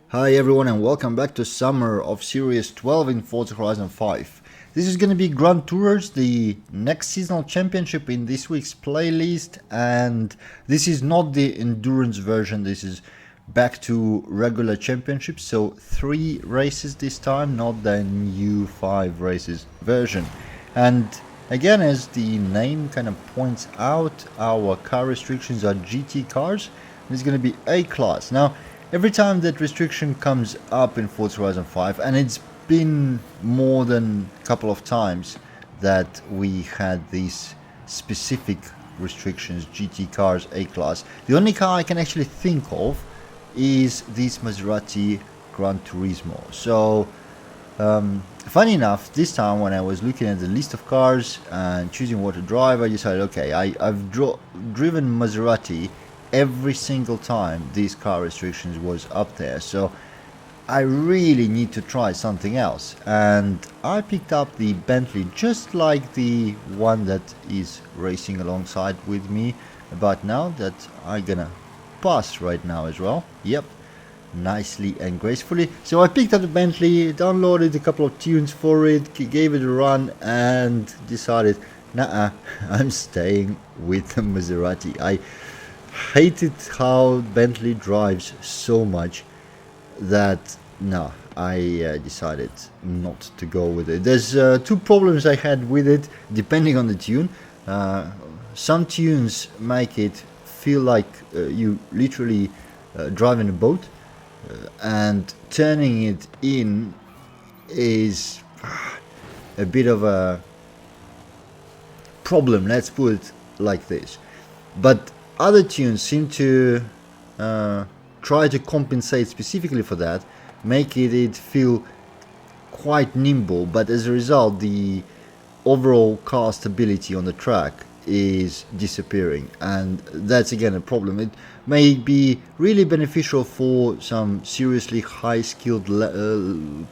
Hi everyone and welcome back to Summer of Series 12 in Forza Horizon 5. This is going to be Grand Tours, the next seasonal championship in this week's playlist, and this is not the endurance version, this is back to regular championships, so 3 races this time, not the new 5 races version. And again, as the name kind of points out, our car restrictions are GT cars, and it's going to be A-Class. Now, every time that restriction comes up in Forza Horizon 5, and it's been more than a couple of times that we had these specific restrictions, GT cars, A-Class, the only car I can actually think of is this Maserati Gran Turismo. So, funny enough, this time when I was looking at the list of cars and choosing what to drive, I decided, okay, I've driven Maserati every single time these car restrictions was up there, so I really need to try something else, and I picked up the Bentley, just like the one that is racing alongside with me about now, that I'm gonna pass right now as well. Yep, nicely and gracefully. So I picked up the Bentley, downloaded a couple of tunes for it, gave it a run, and decided, nah, I'm staying with the Maserati. I hated how Bentley drives so much that no, I decided not to go with it. There's 2 problems I had with it depending on the tune. Some tunes make it feel like you literally driving a boat, and turning it in is a bit of a problem, let's put it like this. But other tunes seem to try to compensate specifically for that, making it feel quite nimble, but as a result the overall car stability on the track is disappearing, and that's again a problem. It may be really beneficial for some seriously high skilled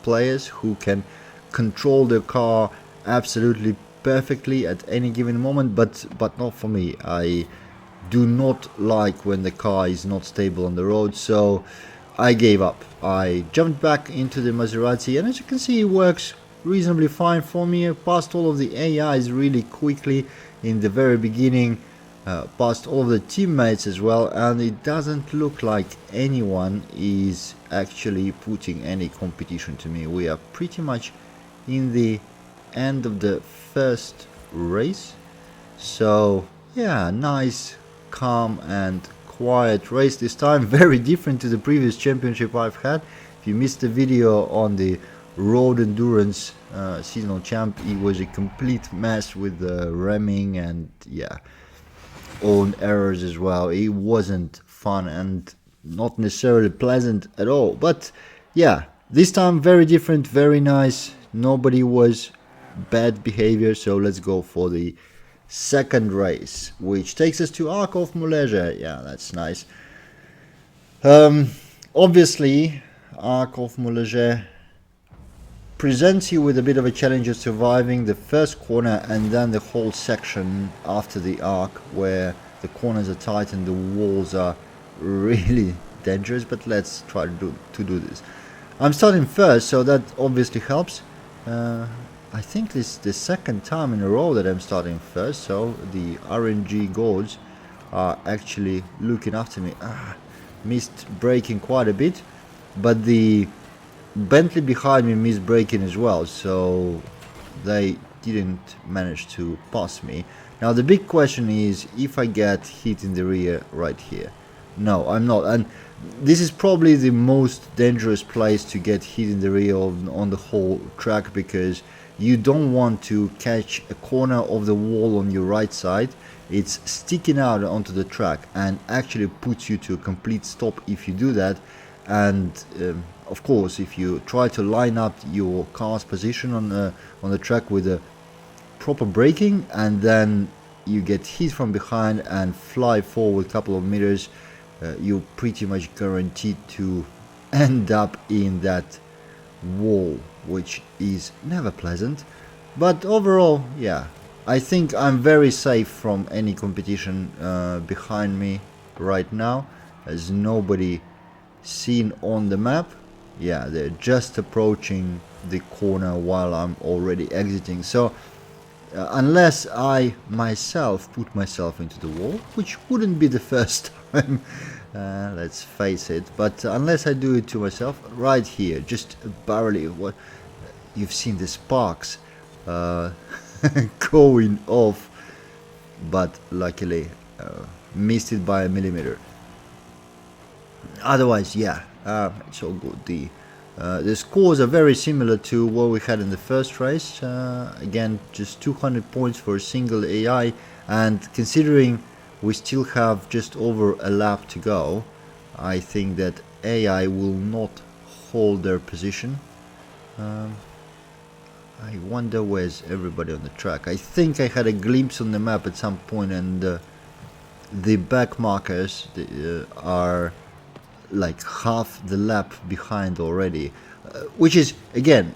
players who can control their car absolutely perfectly at any given moment, but not for me. I do not like when the car is not stable on the road, so I gave up. I jumped back into the Maserati, and as you can see, it works reasonably fine for me. I passed all of the AIs really quickly in the very beginning, passed all of the teammates as well, and it doesn't look like anyone is actually putting any competition to me. We are pretty much in the end of the first race, so yeah, nice, calm and quiet race this time, very different to the previous championship I've had. If you missed the video on the road endurance seasonal champ, it was a complete mess with the ramming and yeah, own errors as well. It wasn't fun and not necessarily pleasant at all, but yeah, this time very different, very nice. Nobody was bad behavior, so let's go for the second race, which takes us to Arc of Mulege. Yeah, that's nice. Obviously, Arc of Mulege presents you with a bit of a challenge of surviving the first corner and then the whole section after the arc, where the corners are tight and the walls are really dangerous, but let's try to do this. I'm starting first, so that obviously helps. I think this is the second time in a row that I'm starting first, so the RNG gods are actually looking after me. Missed braking quite a bit, but the Bentley behind me missed braking as well, so they didn't manage to pass me. Now the big question is if I get hit in the rear right here. No, I'm not, and this is probably the most dangerous place to get hit in the rear on the whole track, because you don't want to catch a corner of the wall on your right side. It's sticking out onto the track and actually puts you to a complete stop if you do that. And of course, if you try to line up your car's position on the track with a proper braking, and then you get hit from behind and fly forward a couple of meters, you're pretty much guaranteed to end up in that wall, which is never pleasant. But overall, yeah, I think I'm very safe from any competition behind me right now, as nobody seen on the map. yeah, they're just approaching the corner while I'm already exiting. So unless I myself put myself into the wall, which wouldn't be the first time, let's face it, but unless I do it to myself, right here, just barely, what you've seen the sparks going off, but luckily missed it by a millimeter. Otherwise, yeah, it's all good. The scores are very similar to what we had in the first race. Again, just 200 points for a single AI, and considering we still have just over a lap to go, I think that AI will not hold their position. I wonder where's everybody on the track. I think I had a glimpse on the map at some point, and the back markers are like half the lap behind already, which is, again,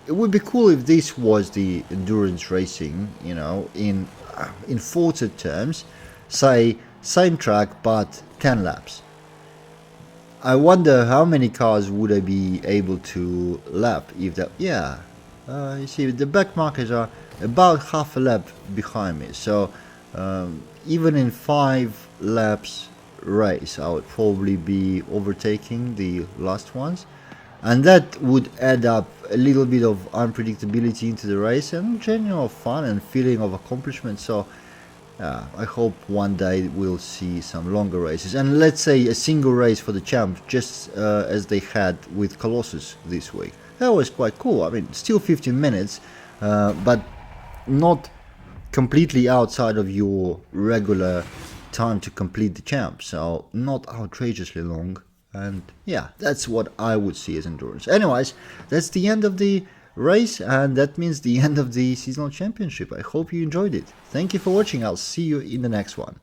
it would be cool if this was the endurance racing, you know, in Forza terms, say same track but 10 laps. I wonder how many cars would I be able to lap if that, yeah, you see the back markers are about half a lap behind me, so even in 5 laps race I would probably be overtaking the last ones, and that would add up a little bit of unpredictability into the race and general fun and feeling of accomplishment. So I hope one day we'll see some longer races, and let's say a single race for the champ, just as they had with Colossus this week. That was quite cool. I mean, still 15 minutes, but not completely outside of your regular time to complete the champ, so not outrageously long. And yeah, that's what I would see as endurance. Anyways, that's the end of the race, and that means the end of the seasonal championship. I hope you enjoyed it. Thank you for watching. I'll see you in the next one.